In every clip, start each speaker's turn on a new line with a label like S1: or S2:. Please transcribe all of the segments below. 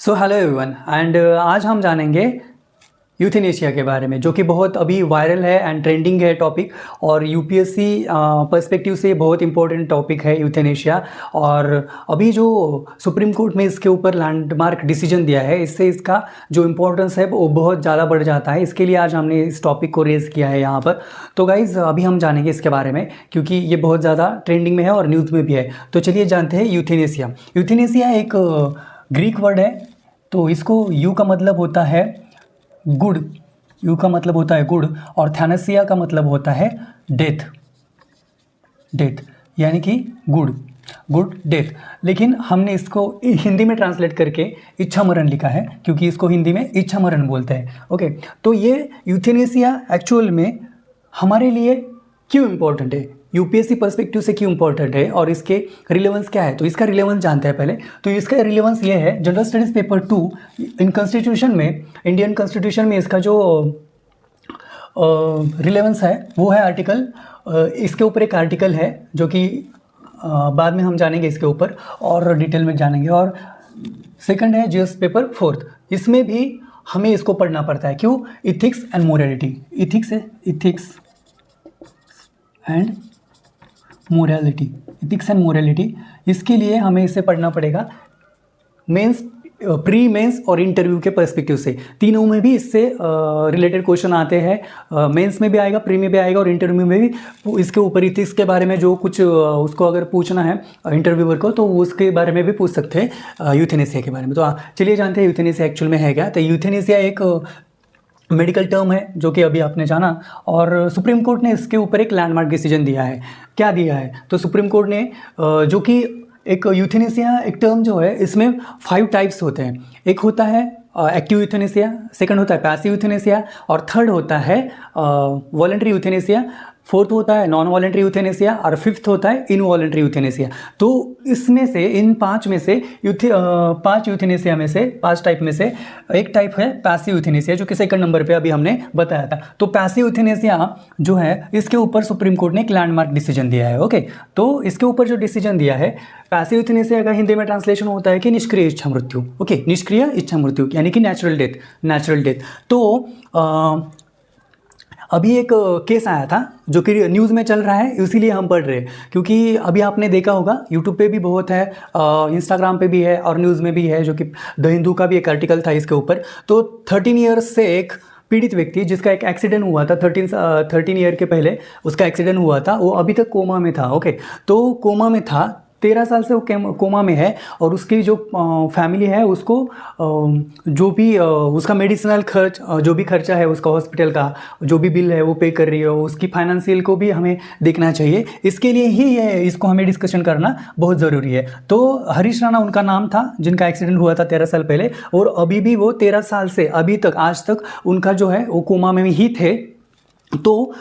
S1: So hello everyone and आज हम जानेंगे यूथेनेशिया के बारे में, जो कि बहुत अभी वायरल है एंड ट्रेंडिंग है टॉपिक। और यूपीएससी पर्सपेक्टिव से बहुत इंपॉर्टेंट टॉपिक है यूथेनेशिया। और अभी जो सुप्रीम कोर्ट में इसके ऊपर लैंडमार्क डिसीजन दिया है, इससे इसका जो इम्पोर्टेंस है वो बहुत ज़्यादा बढ़ जाता है। इसके लिए आज हमने इस टॉपिक को रेज़ किया है यहाँ पर। तो गाइज़ अभी हम जानेंगे इसके बारे में, क्योंकि ये बहुत ज़्यादा ट्रेंडिंग में है और न्यूज़ में भी है। तो चलिए जानते हैं यूथेनेशिया। यूथेनेशिया एक ग्रीक वर्ड है। तो इसको यू का मतलब होता है गुड, यू का मतलब होता है गुड, और थैनेसिया का मतलब होता है डेथ, डेथ यानी कि गुड डेथ। लेकिन हमने इसको हिंदी में ट्रांसलेट करके इच्छा मरण लिखा है, क्योंकि इसको हिंदी में इच्छा मरण बोलते हैं। ओके, तो ये यूथेनेशिया एक्चुअल में हमारे लिए क्यों इम्पोर्टेंट है, यूपीएससी पर्सपेक्टिव से क्यों इम्पोर्टेंट है और इसके रिलेवेंस क्या है। तो इसका रिलेवेंस जानते हैं पहले। तो इसका रिलेवेंस ये है, general studies paper 2 in constitution में, इंडियन कॉन्स्टिट्यूशन में इसका जो रिलेवेंस है वो है आर्टिकल, इसके ऊपर एक आर्टिकल है जो कि बाद में हम जानेंगे इसके ऊपर और डिटेल में जानेंगे। और सेकंड है जीएस पेपर 4, इसमें भी हमें इसको पढ़ना पड़ता है। क्यों? Ethics and morality, ethics and morality, ethics and morality, इसके लिए हमें इसे पढ़ना पड़ेगा मेंस, प्री मेंस और इंटरव्यू के पर्सपेक्टिव से। तीनों में भी इससे रिलेटेड क्वेश्चन आते हैं। मेंस में भी आएगा, प्री में भी आएगा और इंटरव्यू में भी इसके ऊपर इथिक्स के बारे में जो कुछ उसको अगर पूछना है इंटरव्यूअर को, तो उसके बारे में भी पूछ सकते हैं यूथेनेशिया के बारे में। तो चलिए जानते हैं यूथेनेशिया एक्चुअल में है क्या। तो यूथेनेशिया एक मेडिकल टर्म है जो कि अभी आपने जाना, और सुप्रीम कोर्ट ने इसके ऊपर एक लैंडमार्क डिसीजन दिया है। क्या दिया है? तो सुप्रीम कोर्ट ने जो कि एक यूथेनेशिया एक टर्म जो है, इसमें 5 टाइप्स होते हैं। एक होता है एक्टिव यूथेनेशिया, सेकंड होता है पैसिव यूथेनेशिया, और थर्ड होता है वॉलंटरी यूथेनेशिया, फोर्थ होता है नॉन वॉलंटरी यूथेनेशिया, और फिफ्थ होता है इनवॉलंटरी यूथेनेशिया। तो इसमें से, इन 5 में से 5 यूथेनेशिया में से, 5 टाइप में से एक टाइप है पैसिव यूथेनेशिया, जो कि सेकंड नंबर पे अभी हमने बताया था। तो पैसिव यूथेनेशिया जो है, इसके ऊपर सुप्रीम कोर्ट ने एक लैंडमार्क डिसीजन दिया है। ओके, तो इसके ऊपर जो डिसीजन दिया है, पैसिव यूथेनेशिया का हिंदी में ट्रांसलेशन होता है कि निष्क्रिय इच्छा मृत्यु। ओके, निष्क्रिय इच्छा मृत्यु यानी कि नेचुरल डेथ। तो अभी एक केस आया था जो कि न्यूज़ में चल रहा है, इसीलिए हम पढ़ रहे हैं। क्योंकि अभी आपने देखा होगा यूट्यूब पे भी बहुत है, इंस्टाग्राम पे भी है और न्यूज़ में भी है, जो कि द हिंदू का भी एक आर्टिकल था इसके ऊपर। तो 13 ईयर्स से एक पीड़ित व्यक्ति, जिसका एक एक्सीडेंट हुआ था 13 ईयर के पहले उसका एक्सीडेंट हुआ था, वो अभी तक कोमा में था। ओके, तो कोमा में था, 13 साल से वो कोमा में है, और उसकी जो फैमिली है उसको जो भी उसका मेडिसिनल खर्च, जो भी खर्चा है उसका हॉस्पिटल का, जो भी बिल है वो पे कर रही है, उसकी फाइनेंशियल को भी हमें देखना चाहिए। इसके लिए ही इसको हमें डिस्कशन करना बहुत ज़रूरी है। तो हरीश राणा उनका नाम था, जिनका एक्सीडेंट हुआ था 13 साल पहले, और अभी भी वो 13 साल से अभी तक, आज तक उनका जो है वो कोमा में ही थे। तो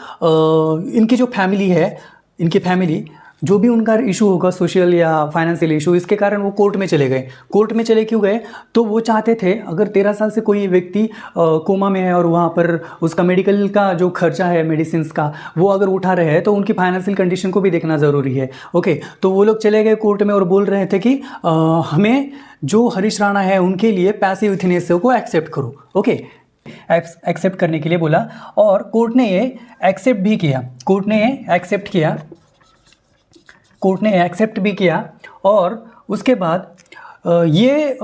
S1: इनकी जो फैमिली है, इनकी फैमिली जो भी उनका इशू होगा, सोशल या फाइनेंशियल इशू, इसके कारण वो कोर्ट में चले गए। कोर्ट में चले क्यों गए? तो वो चाहते थे, अगर 13 साल से कोई व्यक्ति कोमा में है और वहाँ पर उसका मेडिकल का जो खर्चा है, मेडिसिन का, वो अगर उठा रहे हैं, तो उनकी फाइनेंशियल कंडीशन को भी देखना ज़रूरी है। ओके, तो वो लोग चले गए कोर्ट में और बोल रहे थे कि हमें जो हरीश राणा है उनके लिए पैसिव यूथेनेशिया को एक्सेप्ट करो। ओके, एक्सेप्ट करने के लिए बोला, और कोर्ट ने ये एक्सेप्ट भी किया। कोर्ट ने एक्सेप्ट भी किया। और उसके बाद ये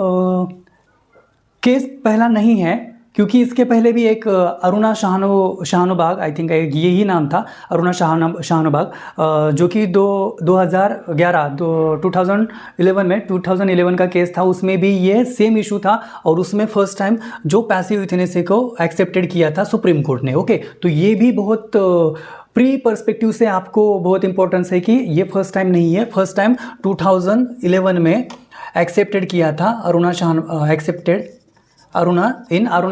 S1: केस पहला नहीं है, क्योंकि इसके पहले भी एक अरुणा शाहनवाग, आई थिंक यही नाम था, अरुणा शाहनवाग, जो कि 2011 का केस था। उसमें भी ये सेम इशू था, और उसमें फर्स्ट टाइम जो पैसिव यूथेनेशिया को एक्सेप्टेड किया था सुप्रीम कोर्ट ने। ओके, तो ये भी बहुत प्री पर्सपेक्टिव से आपको बहुत इंपॉर्टेंस है कि ये फर्स्ट टाइम नहीं है। फर्स्ट टाइम 2011 में एक्सेप्टेड किया था अरुणा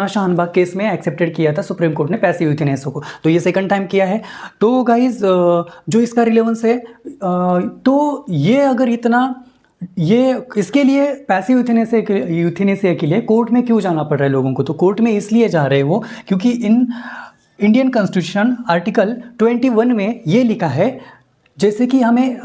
S1: शाहनवाग केस में एक्सेप्टेड किया था सुप्रीम कोर्ट ने पैसिव यूथेनेशिया को। तो ये सेकंड टाइम किया है। तो गाइज जो इसका रिलेवेंस है, तो ये अगर इतना, ये इसके लिए पैसिव यूथेनेशिया के लिए कोर्ट में क्यों जाना पड़ रहा है लोगों को? तो कोर्ट में इसलिए जा रहे हैं वो, क्योंकि इंडियन कॉन्स्टिट्यूशन आर्टिकल 21 में ये लिखा है जैसे कि हमें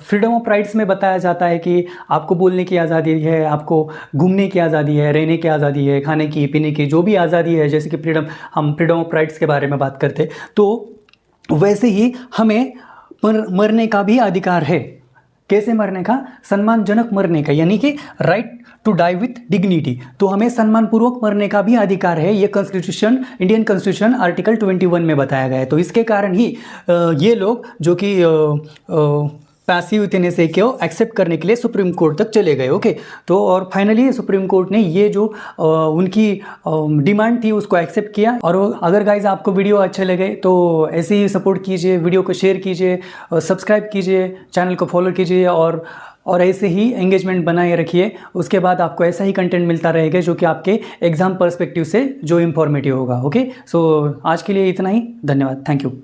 S1: फ्रीडम ऑफ राइट्स में बताया जाता है कि आपको बोलने की आज़ादी है, आपको घूमने की आज़ादी है, रहने की आज़ादी है, खाने की पीने की जो भी आज़ादी है, जैसे कि हम फ्रीडम ऑफ राइट्स के बारे में बात करते, तो वैसे ही हमें मरने का भी अधिकार है। कैसे मरने का? सम्मानजनक मरने का, यानी कि right to die with dignity. तो हमें सम्मानपूर्वक मरने का भी अधिकार है, ये कॉन्स्टिट्यूशन, इंडियन कॉन्स्टिट्यूशन आर्टिकल 21 में बताया गया है। तो इसके कारण ही ये लोग जो कि पैसिव यूथनेसिया को एक्सेप्ट करने के लिए सुप्रीम कोर्ट तक चले गए। ओके, तो और फाइनली सुप्रीम कोर्ट ने ये जो उनकी डिमांड थी उसको एक्सेप्ट किया। और अगर गाइज आपको वीडियो अच्छे लगे तो ऐसे ही सपोर्ट कीजिए, वीडियो को शेयर कीजिए, सब्सक्राइब कीजिए, चैनल को फॉलो कीजिए और ऐसे ही एंगेजमेंट बनाए रखिए। उसके बाद आपको ऐसा ही कंटेंट मिलता रहेगा जो कि आपके एग्जाम पर्सपेक्टिव से जो इन्फॉर्मेटिव होगा। ओके, सो आज के लिए इतना ही। धन्यवाद, थैंक यू।